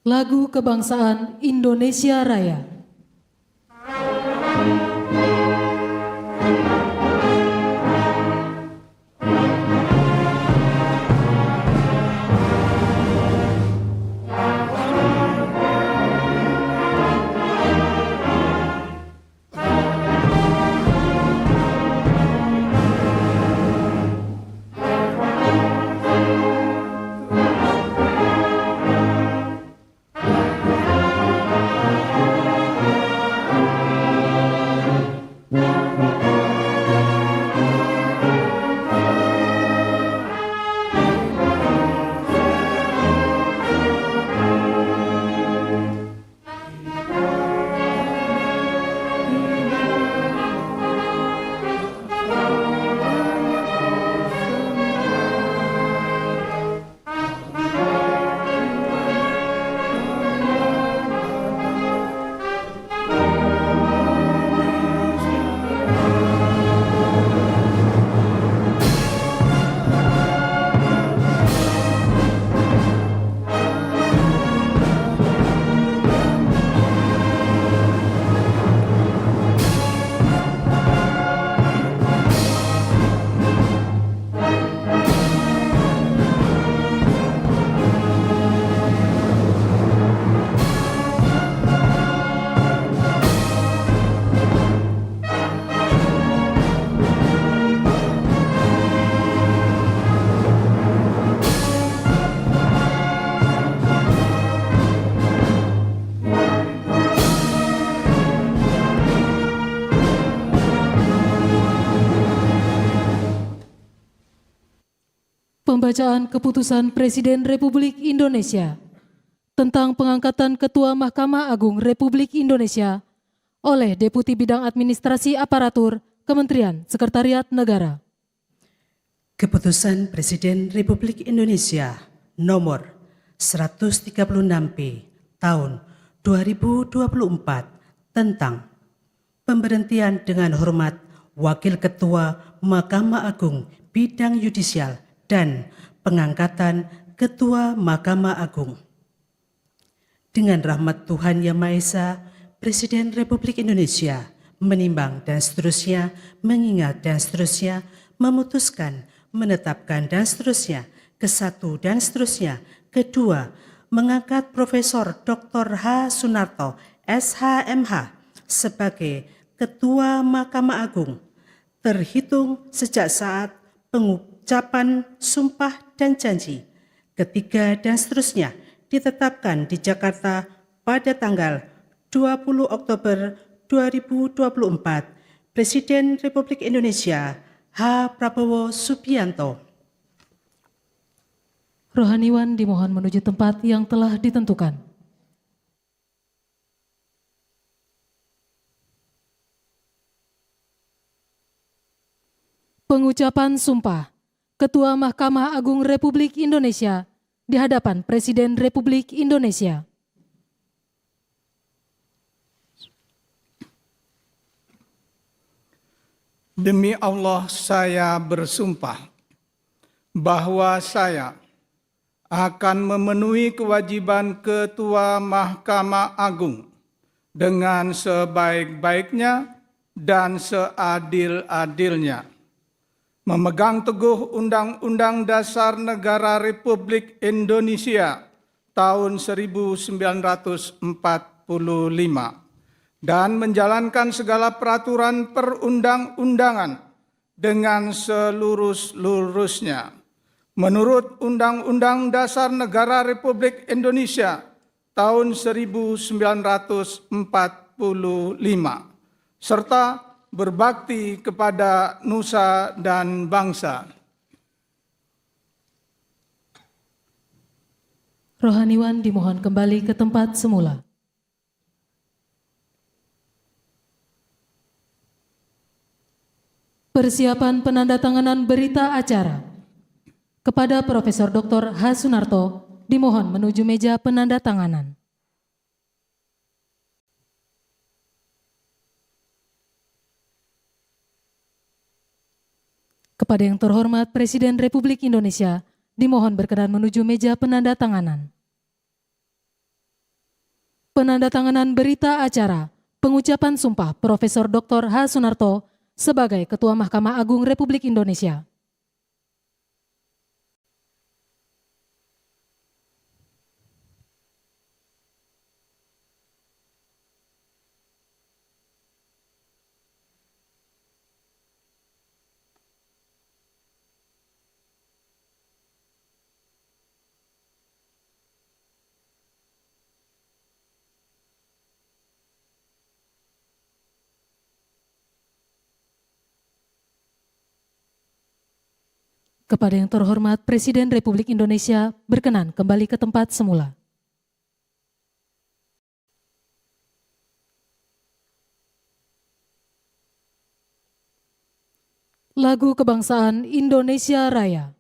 Lagu Kebangsaan Indonesia Raya. Pembacaan Keputusan Presiden Republik Indonesia tentang pengangkatan Ketua Mahkamah Agung Republik Indonesia oleh Deputi Bidang Administrasi Aparatur Kementerian Sekretariat Negara. Keputusan Presiden Republik Indonesia nomor 136P tahun 2024 tentang pemberhentian dengan hormat Wakil Ketua Mahkamah Agung Bidang Yudisial dan pengangkatan Ketua Mahkamah Agung. Dengan rahmat Tuhan Yang Maha Esa, Presiden Republik Indonesia menimbang dan seterusnya, mengingat dan seterusnya, memutuskan, menetapkan dan seterusnya, kesatu dan seterusnya, kedua, mengangkat Profesor Dr. H. Sunarto, SHMH, sebagai Ketua Mahkamah Agung, terhitung sejak saat pengucapan sumpah dan janji. Ketiga dan seterusnya ditetapkan di Jakarta pada tanggal 20 Oktober 2024, Presiden Republik Indonesia H. Prabowo Subianto. Rohaniwan dimohon menuju tempat yang telah ditentukan. Pengucapan sumpah Ketua Mahkamah Agung Republik Indonesia di hadapan Presiden Republik Indonesia. Demi Allah saya bersumpah bahwa saya akan memenuhi kewajiban Ketua Mahkamah Agung dengan sebaik-baiknya dan seadil-adilnya, memegang teguh Undang-Undang Dasar Negara Republik Indonesia tahun 1945 dan menjalankan segala peraturan perundang-undangan dengan selurus-lurusnya menurut Undang-Undang Dasar Negara Republik Indonesia tahun 1945 serta berbakti kepada nusa dan bangsa. Rohaniwan dimohon kembali ke tempat semula. Persiapan penandatanganan berita acara. Kepada Profesor Dr. H. Sunarto dimohon menuju meja penandatanganan. Kepada yang terhormat Presiden Republik Indonesia, dimohon berkenan menuju meja penandatanganan. Penandatanganan berita acara pengucapan sumpah Profesor Dr. H. Sunarto sebagai Ketua Mahkamah Agung Republik Indonesia. Kepada yang terhormat Presiden Republik Indonesia berkenan kembali ke tempat semula. Lagu Kebangsaan Indonesia Raya.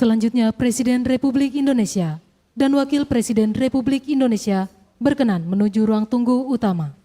Selanjutnya, Presiden Republik Indonesia dan Wakil Presiden Republik Indonesia berkenan menuju ruang tunggu utama.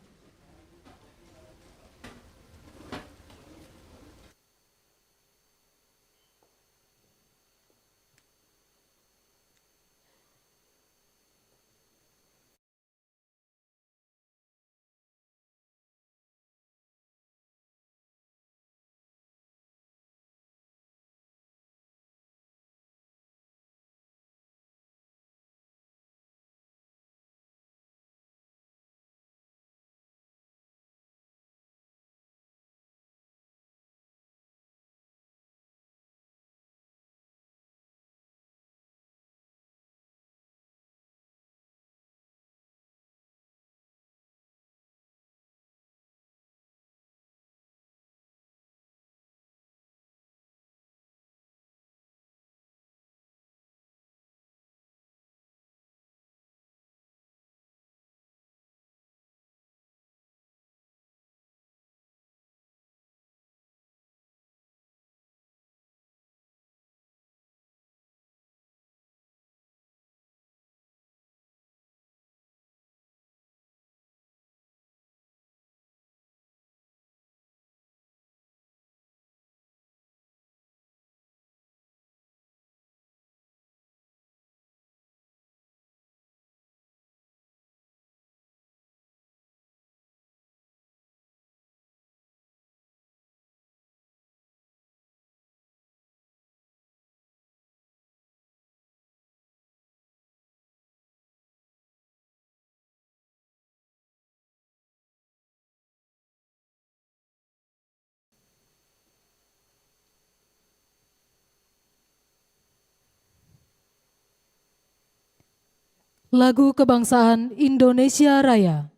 Lagu Kebangsaan Indonesia Raya.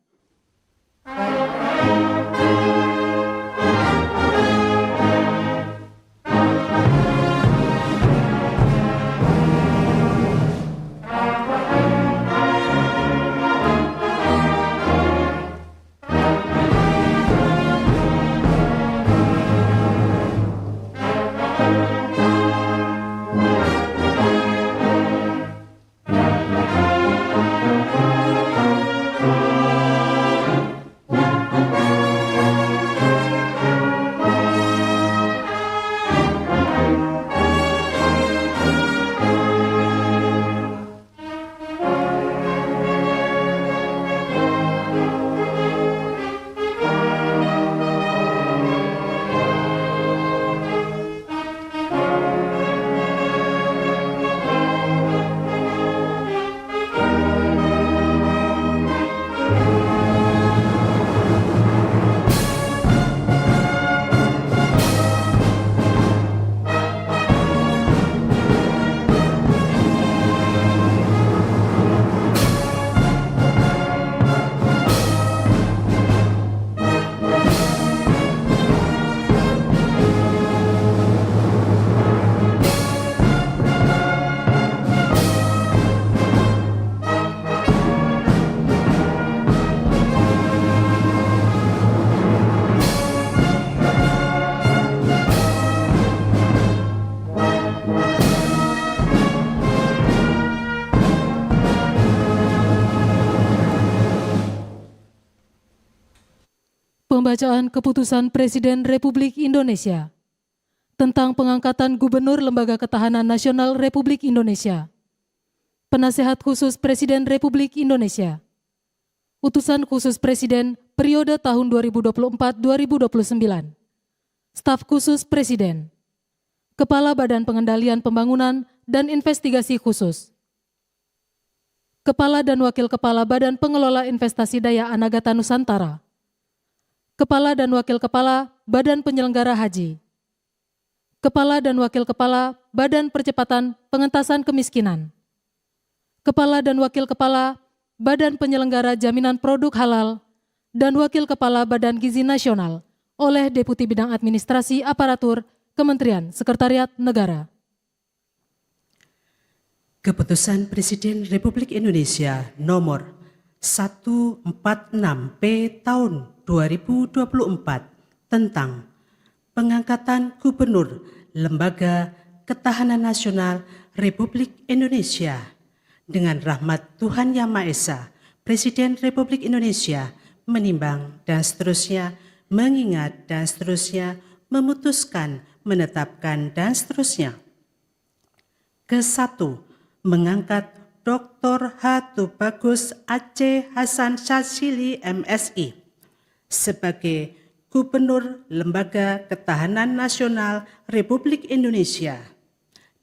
Pembacaan Keputusan Presiden Republik Indonesia tentang pengangkatan Gubernur Lembaga Ketahanan Nasional Republik Indonesia. Penasehat Khusus Presiden Republik Indonesia. Utusan Khusus Presiden periode tahun 2024-2029. Staf Khusus Presiden. Kepala Badan Pengendalian Pembangunan dan Investigasi Khusus. Kepala dan Wakil Kepala Badan Pengelola Investasi Daya Anagata Nusantara. Kepala dan Wakil Kepala Badan Penyelenggara Haji. Kepala dan Wakil Kepala Badan Percepatan Pengentasan Kemiskinan. Kepala dan Wakil Kepala Badan Penyelenggara Jaminan Produk Halal dan Wakil Kepala Badan Gizi Nasional oleh Deputi Bidang Administrasi Aparatur Kementerian Sekretariat Negara. Keputusan Presiden Republik Indonesia nomor 146P tahun 2024 tentang pengangkatan Gubernur Lembaga Ketahanan Nasional Republik Indonesia. Dengan rahmat Tuhan Yang Maha Esa, Presiden Republik Indonesia menimbang dan seterusnya, mengingat dan seterusnya, memutuskan, menetapkan dan seterusnya. Ke-1, mengangkat Dr. H. Tubagus Aceh Hasan Syadzili MSI sebagai Gubernur Lembaga Ketahanan Nasional Republik Indonesia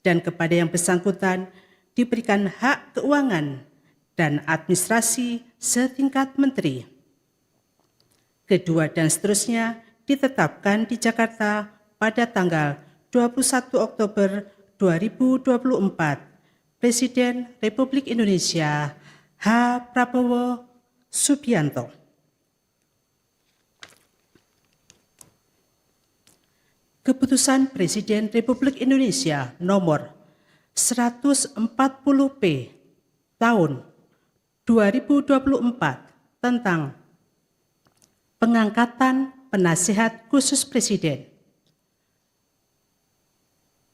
dan kepada yang bersangkutan diberikan hak keuangan dan administrasi setingkat menteri. Kedua dan seterusnya ditetapkan di Jakarta pada tanggal 21 Oktober 2024. Presiden Republik Indonesia H. Prabowo Subianto. Keputusan Presiden Republik Indonesia nomor 140P tahun 2024 tentang pengangkatan Penasehat Khusus Presiden.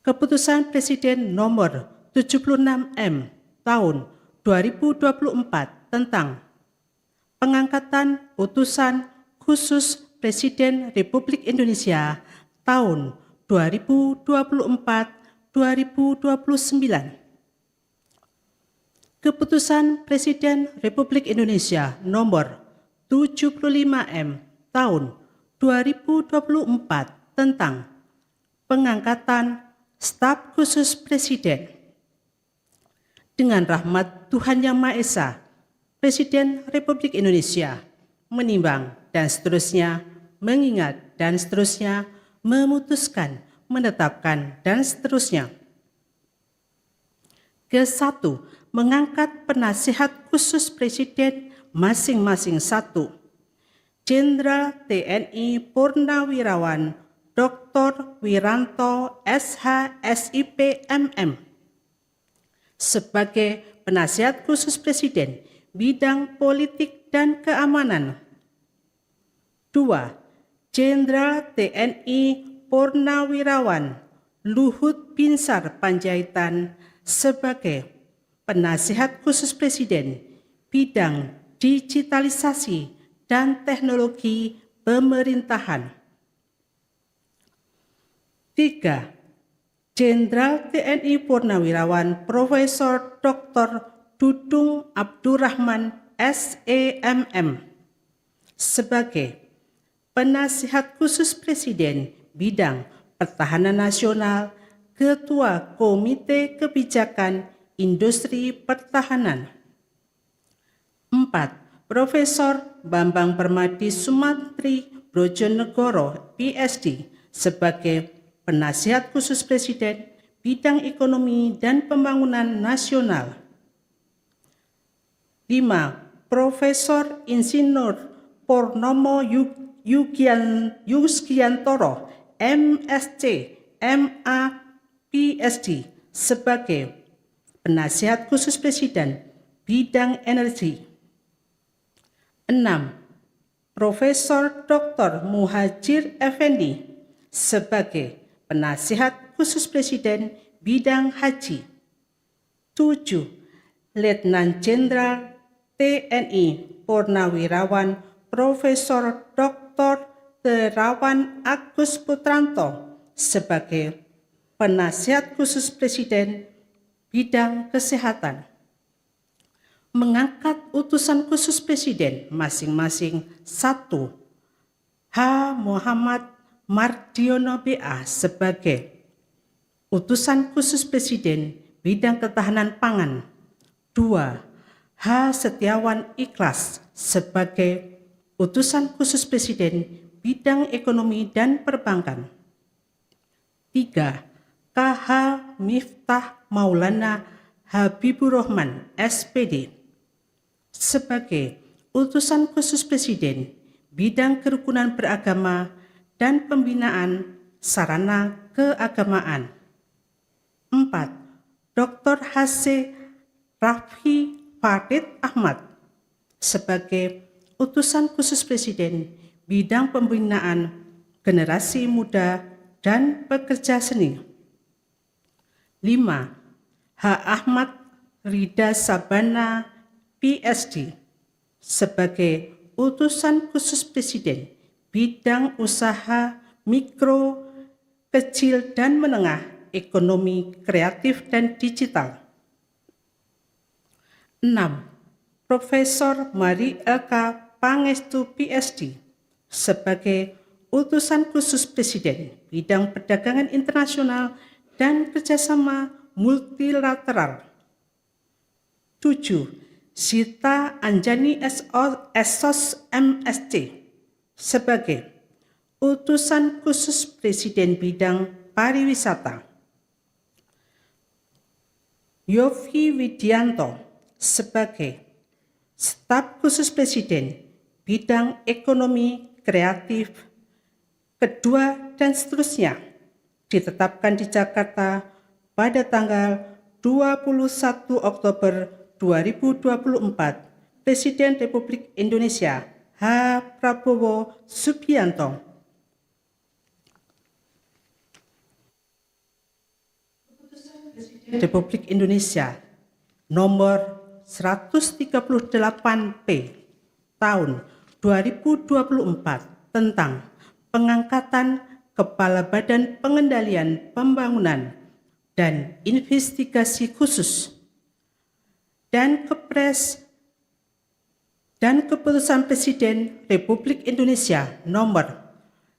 Keputusan Presiden nomor 76M tahun 2024 tentang pengangkatan Utusan Khusus Presiden Republik Indonesia tahun 2024-2029. Keputusan Presiden Republik Indonesia nomor 75M tahun 2024 tentang pengangkatan Staf Khusus Presiden. Dengan rahmat Tuhan Yang Maha Esa, Presiden Republik Indonesia menimbang dan seterusnya, mengingat dan seterusnya, memutuskan, menetapkan dan seterusnya. Ke-1, mengangkat Penasehat Khusus Presiden masing-masing 1. Jenderal TNI Purnawirawan Dr. Wiranto SH SIP MM sebagai Penasehat Khusus Presiden bidang politik dan keamanan. 2. Jenderal TNI Purnawirawan Luhut Binsar Panjaitan sebagai Penasehat Khusus Presiden bidang digitalisasi dan teknologi pemerintahan. 3. Jenderal TNI Purnawirawan Profesor Dr. Dudung Abdurrahman SEMM sebagai Penasehat Khusus Presiden bidang Pertahanan Nasional, Ketua Komite Kebijakan Industri Pertahanan. 4. Profesor Bambang Permadi Sumantri Brojonegoro PSD sebagai Penasehat Khusus Presiden bidang Ekonomi dan Pembangunan Nasional. 5. Profesor Insinyur Purnomo Yuskiantoro MSc MA PSD sebagai Penasehat Khusus Presiden bidang Energi. 6. Profesor Dr. Muhajir Effendi sebagai Penasehat Khusus Presiden bidang Haji. 7. Letnan Jenderal TNI Purnawirawan Profesor Dr. Terawan Agus Putranto sebagai Penasihat Khusus Presiden bidang kesehatan. Mengangkat utusan khusus Presiden masing-masing 1. H. Muhammad Mardiono BA sebagai utusan khusus Presiden bidang ketahanan pangan. 2. H. Setiawan Ikhlas sebagai utusan khusus Presiden bidang ekonomi dan perbankan. 3. KH Miftah Maulana Habibur Rahman SPD sebagai utusan khusus Presiden bidang kerukunan beragama dan pembinaan sarana keagamaan. 4. Dr. H.C. Raffi Farid Ahmad sebagai utusan khusus Presiden bidang pembinaan generasi muda dan pekerja seni. 5. H. Ahmad Rida Sabana PSD sebagai utusan khusus Presiden bidang usaha mikro, kecil dan menengah, ekonomi kreatif dan digital. 6. Profesor Mari LK Pangestu PSD sebagai utusan khusus Presiden bidang perdagangan internasional dan kerjasama multilateral. 7. Sita Anjani SOS MSc sebagai utusan khusus Presiden bidang pariwisata. Yofi Widianto sebagai staf khusus Presiden bidang ekonomi kreatif, kedua dan seterusnya ditetapkan di Jakarta pada tanggal 21 Oktober 2024, Presiden Republik Indonesia H. Prabowo Subianto. Republik Indonesia nomor 138P tahun 2024 tentang pengangkatan Kepala Badan Pengendalian Pembangunan dan Investigasi Khusus dan Kepres dan Keputusan Presiden Republik Indonesia nomor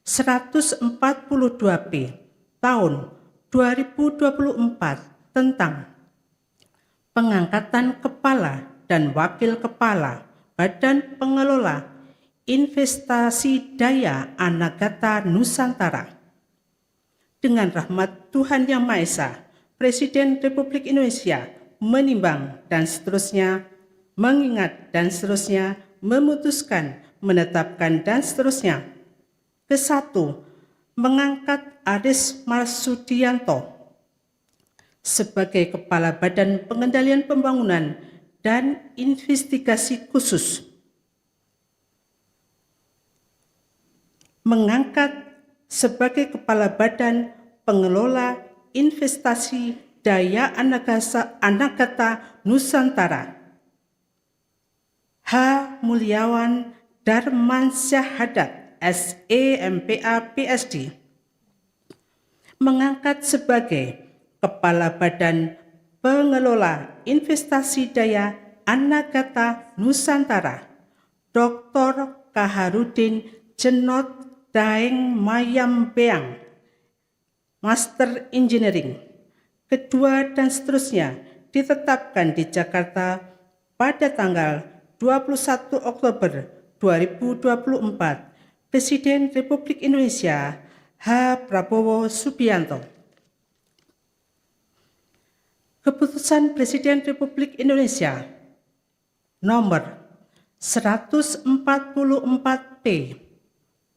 142P tahun 2024 tentang pengangkatan Kepala dan Wakil Kepala Badan Pengelola Investasi Daya Anagata Nusantara. Dengan rahmat Tuhan Yang Maha Esa, Presiden Republik Indonesia menimbang dan seterusnya, mengingat dan seterusnya, memutuskan, menetapkan dan seterusnya. Ke-1, mengangkat Aris Marsudianto sebagai Kepala Badan Pengendalian Pembangunan dan Investigasi Khusus. Mengangkat sebagai Kepala Badan Pengelola Investasi Daya Anagata Nusantara H. Mulyawan Darmansyah SEMPA PSD. Mengangkat sebagai Kepala Badan Pengelola Investasi Daya Anagata Nusantara Dr. Kaharudin Jenot Daeng Mayam Beang, Master Engineering. Kedua dan seterusnya ditetapkan di Jakarta pada tanggal 21 Oktober 2024, Presiden Republik Indonesia H. Prabowo Subianto. Keputusan Presiden Republik Indonesia nomor 144P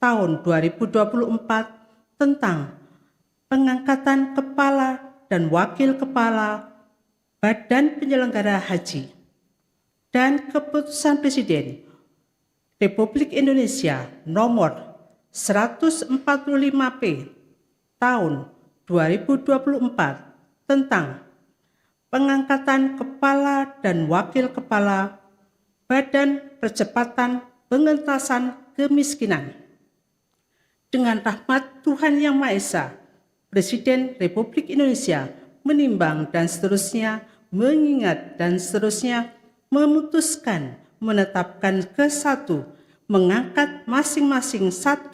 tahun 2024 tentang pengangkatan Kepala dan Wakil Kepala Badan Penyelenggara Haji dan Keputusan Presiden Republik Indonesia nomor 145P tahun 2024 tentang pengangkatan Kepala dan Wakil Kepala Badan Percepatan Pengentasan Kemiskinan. Dengan rahmat Tuhan Yang Maha Esa, Presiden Republik Indonesia menimbang dan seterusnya, mengingat dan seterusnya, memutuskan, menetapkan ke-1, mengangkat masing-masing 1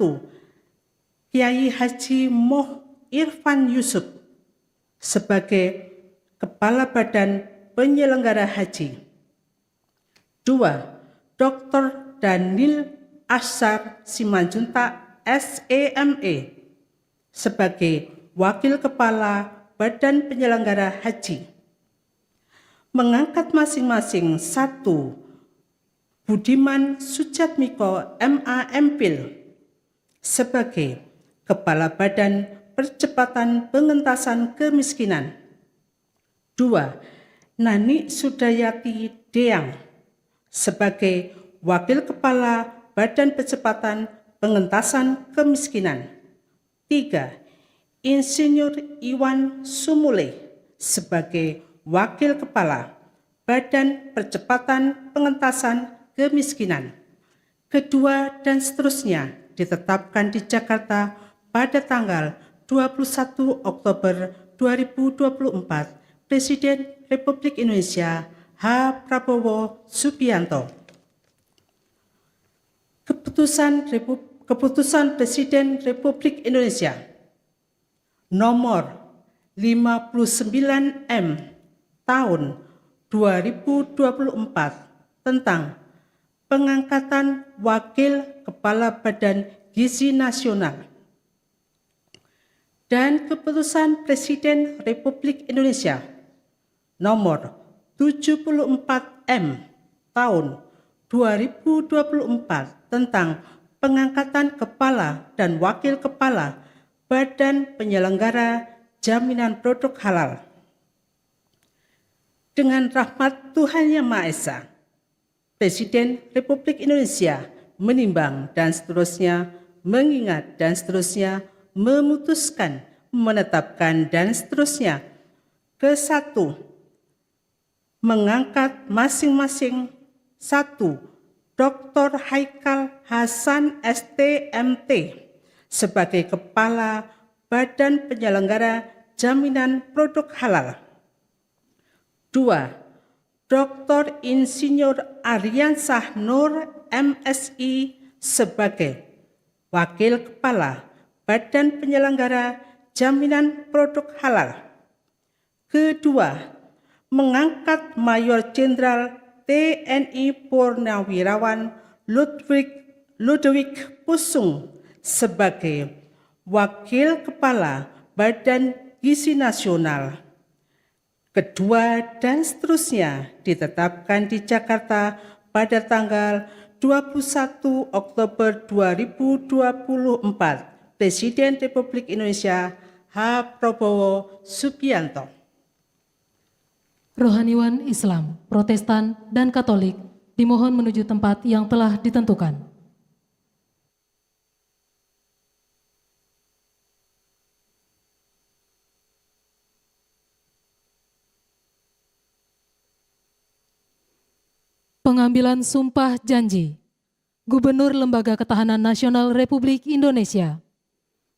Kiai Haji Moh Irfan Yusuf sebagai Kepala Badan Penyelenggara Haji. 2. Dr. Daniel Ashar Simanjuntak SEME sebagai Wakil Kepala Badan Penyelenggara Haji. Mengangkat masing-masing 1 Budiman Sujatmiko MA MPhil sebagai Kepala Badan Percepatan Pengentasan Kemiskinan. 2. Nani Sudayati Deang sebagai Wakil Kepala Badan Percepatan Pengentasan Kemiskinan. 3. Insinyur Iwan Sumule sebagai Wakil Kepala Badan Percepatan Pengentasan Kemiskinan. Kedua dan seterusnya ditetapkan di Jakarta pada tanggal 21 Oktober 2024, Presiden Republik Indonesia H. Prabowo Subianto. Keputusan Presiden Republik Indonesia nomor 59M tahun 2024 tentang pengangkatan Wakil Kepala Badan Gizi Nasional dan Keputusan Presiden Republik Indonesia nomor 74M tahun 2024 tentang pengangkatan Kepala dan Wakil Kepala Badan Penyelenggara Jaminan Produk Halal. Dengan rahmat Tuhan Yang Maha Esa, Presiden Republik Indonesia menimbang dan seterusnya, mengingat dan seterusnya, memutuskan, menetapkan dan seterusnya. ke-1, mengangkat masing-masing 1 Dr. Haikal Hasan STMT sebagai Kepala Badan Penyelenggara Jaminan Produk Halal. 2. Dr. Insinyur Aryansah Nur MSI sebagai Wakil Kepala Badan Penyelenggara Jaminan Produk Halal. Kedua, mengangkat Mayor Jenderal TNI Purnawirawan Ludwig Pusung sebagai Wakil Kepala Badan Gizi Nasional. Kedua dan seterusnya ditetapkan di Jakarta pada tanggal 21 Oktober 2024. Presiden Republik Indonesia H. Prabowo Subianto. Rohaniwan Islam, Protestan, dan Katolik dimohon menuju tempat yang telah ditentukan. Pengambilan sumpah janji Gubernur Lembaga Ketahanan Nasional Republik Indonesia,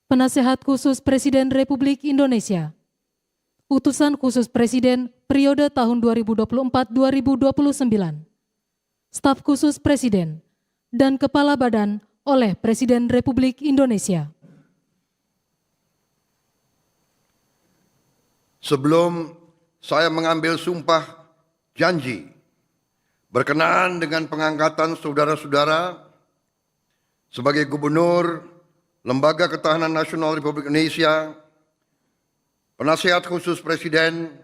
Penasehat Khusus Presiden Republik Indonesia, Utusan Khusus Presiden periode tahun 2024-2029, Staf Khusus Presiden, dan Kepala Badan oleh Presiden Republik Indonesia. Sebelum saya mengambil sumpah janji berkenaan dengan pengangkatan saudara-saudara sebagai Gubernur Lembaga Ketahanan Nasional Republik Indonesia, Penasehat Khusus Presiden,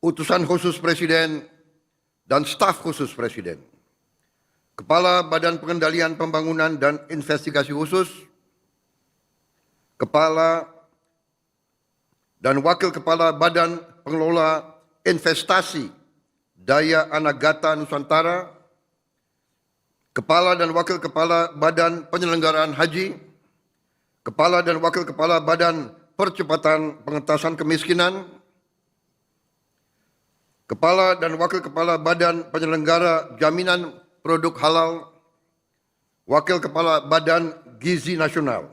Utusan Khusus Presiden, dan Staf Khusus Presiden, Kepala Badan Pengendalian Pembangunan dan Investigasi Khusus, Kepala dan Wakil Kepala Badan Pengelola Investasi Daya Anagata Nusantara, Kepala dan Wakil Kepala Badan Penyelenggaraan Haji, Kepala dan Wakil Kepala Badan Percepatan Pengentasan Kemiskinan, Kepala dan Wakil Kepala Badan Penyelenggara Jaminan Produk Halal, Wakil Kepala Badan Gizi Nasional,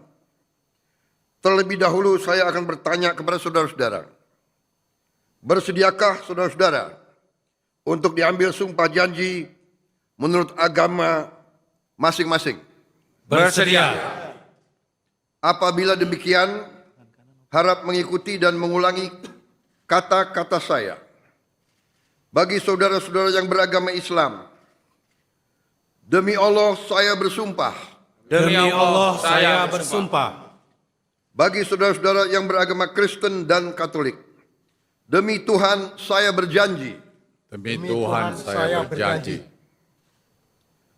Terlebih dahulu saya akan bertanya kepada saudara-saudara. Bersediakah saudara-saudara untuk diambil sumpah janji menurut agama masing-masing? Bersedia. Apabila demikian, harap mengikuti dan mengulangi kata-kata saya. Bagi saudara-saudara yang beragama Islam, demi Allah saya bersumpah. Demi Allah saya bersumpah. Bagi saudara-saudara yang beragama Kristen dan Katolik, demi Tuhan saya berjanji. Demi Tuhan saya berjanji.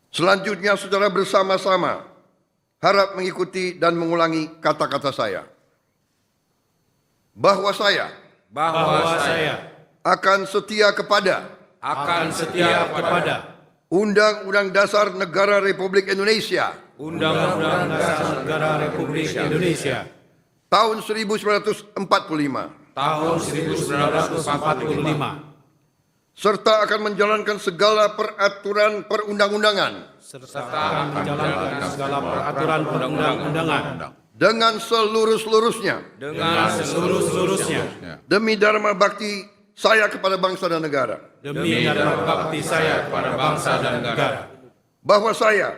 Selanjutnya saudara bersama-sama harap mengikuti dan mengulangi kata-kata saya. Bahwa saya akan setia kepada Undang-Undang Dasar Negara Republik Indonesia Undang-Undang Dasar Negara Republik Indonesia tahun 1945 tahun 1945 serta akan menjalankan segala peraturan perundang-undangan dengan seluruh-seluruhnya demi dharma bakti saya kepada bangsa dan negara. Bahwa saya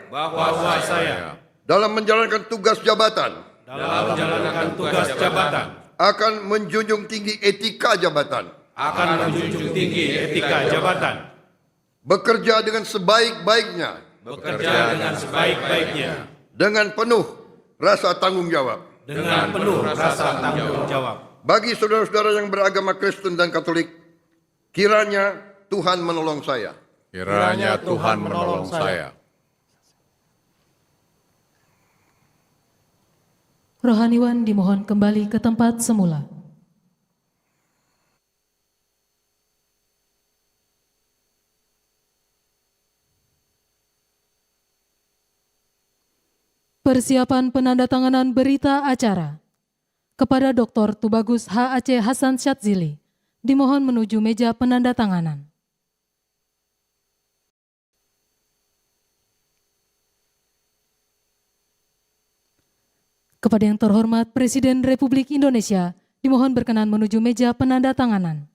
dalam menjalankan tugas jabatan akan menjunjung tinggi etika jabatan, bekerja dengan sebaik-baiknya, dengan penuh rasa tanggung jawab. Bagi saudara-saudara yang beragama Kristen dan Katolik, kiranya Tuhan menolong saya. Kiranya Tuhan menolong saya. Rohaniwan dimohon kembali ke tempat semula. Persiapan penandatanganan berita acara. Kepada Dr. Tubagus H.A.C. Hasan Syadzili, dimohon menuju meja penandatanganan. Kepada yang terhormat Presiden Republik Indonesia, dimohon berkenan menuju meja penandatanganan.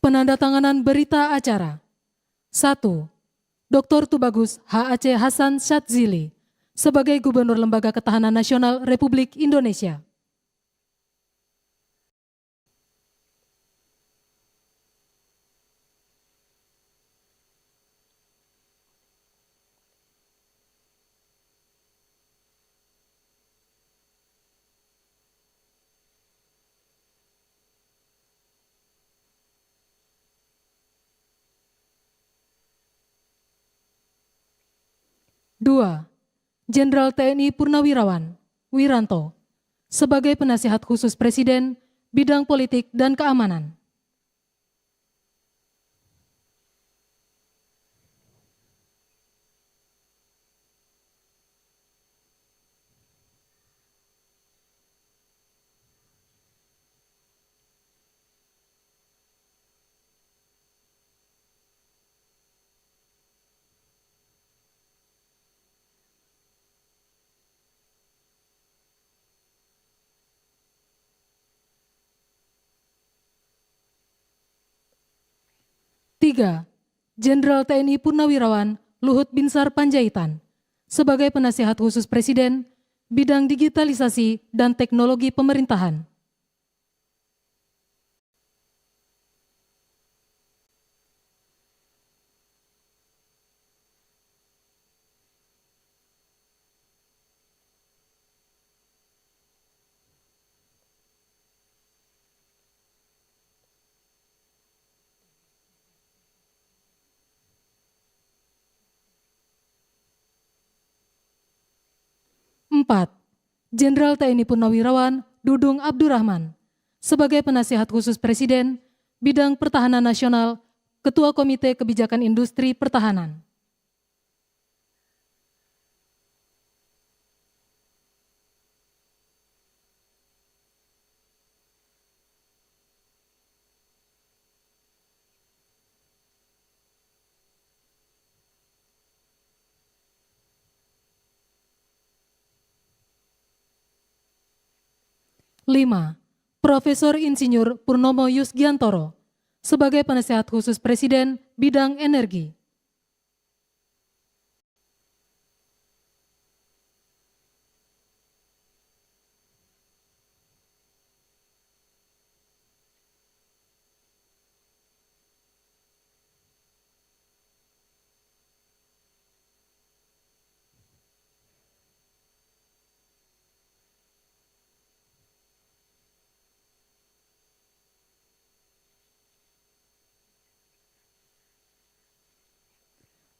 Penandatanganan berita acara. 1. Dr. Tubagus H.A.C. Hasan Syadzili sebagai Gubernur Lembaga Ketahanan Nasional Republik Indonesia. 2. Jenderal TNI Purnawirawan Wiranto sebagai Penasihat Khusus Presiden Bidang Politik dan Keamanan. 3. Jenderal TNI Purnawirawan Luhut Binsar Panjaitan sebagai Penasihat Khusus Presiden Bidang Digitalisasi dan Teknologi Pemerintahan. 4. Jenderal TNI Purnawirawan Dudung Abdurrahman sebagai Penasihat Khusus Presiden Bidang Pertahanan Nasional, Ketua Komite Kebijakan Industri Pertahanan. 5. Profesor Insinyur Purnomo Yusgiantoro sebagai Penasehat Khusus Presiden Bidang Energi.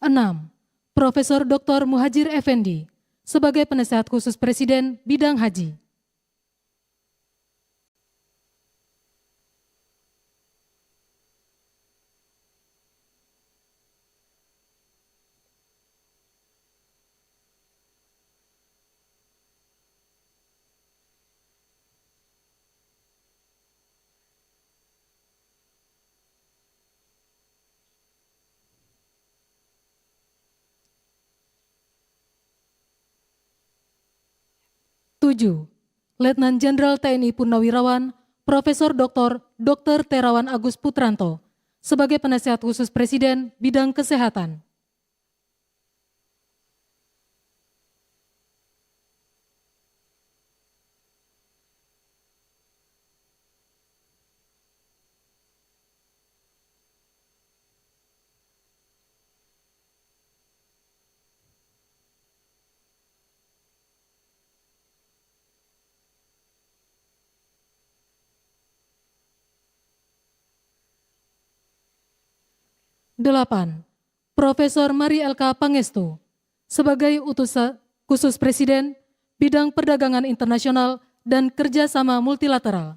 6. Profesor Dr. Muhajir Effendi sebagai Penasehat Khusus Presiden Bidang Haji. 7. Letnan Jenderal TNI Purnawirawan Profesor Dr. Terawan Agus Putranto sebagai Penasehat Khusus Presiden Bidang Kesehatan. 8. Profesor Mari Elka Pangestu sebagai Utusan Khusus Presiden Bidang Perdagangan Internasional dan Kerjasama Multilateral.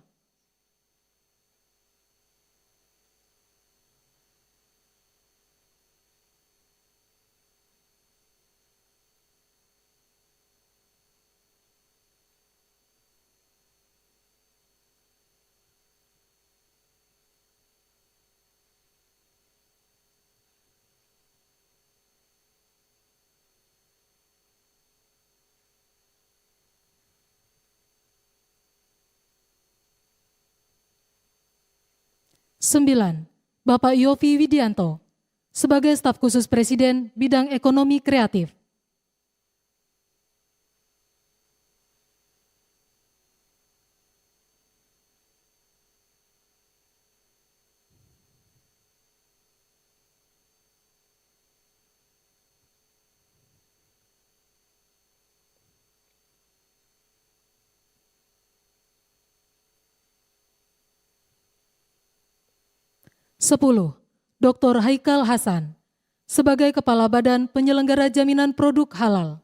9. Bapak Yofi Widianto sebagai Staf Khusus Presiden Bidang Ekonomi Kreatif. 10. Dr. Haikal Hasan sebagai Kepala Badan Penyelenggara Jaminan Produk Halal. 11.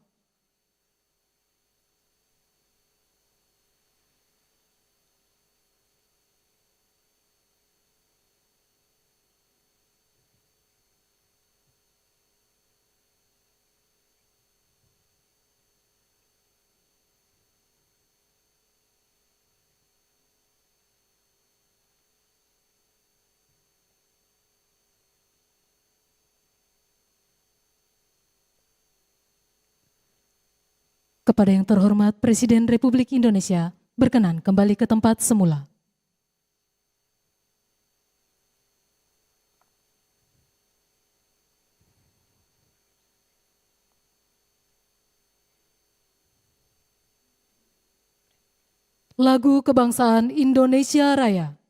Kepada yang terhormat Presiden Republik Indonesia berkenan kembali ke tempat semula. Lagu Kebangsaan Indonesia Raya.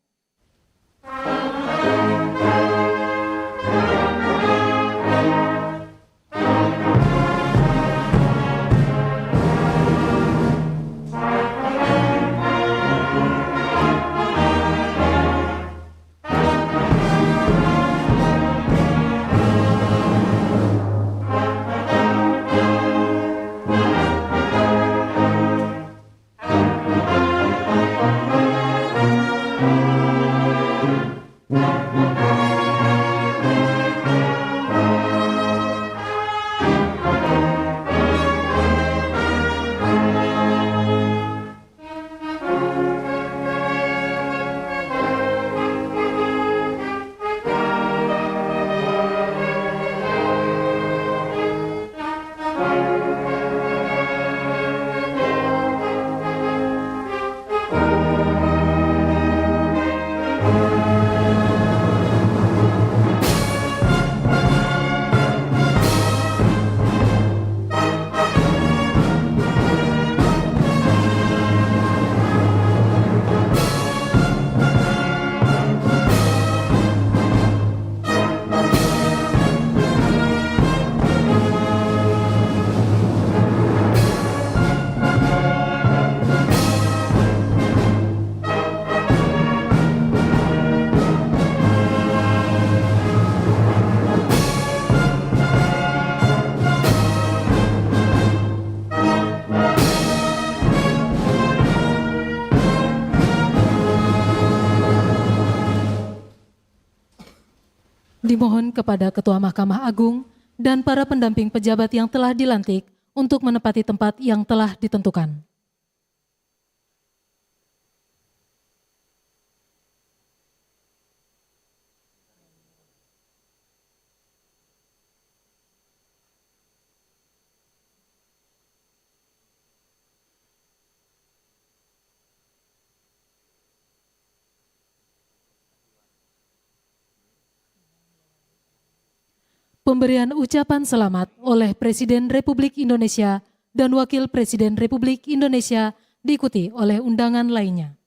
Dimohon kepada Ketua Mahkamah Agung dan para pendamping pejabat yang telah dilantik untuk menempati tempat yang telah ditentukan. Pemberian ucapan selamat oleh Presiden Republik Indonesia dan Wakil Presiden Republik Indonesia diikuti oleh undangan lainnya.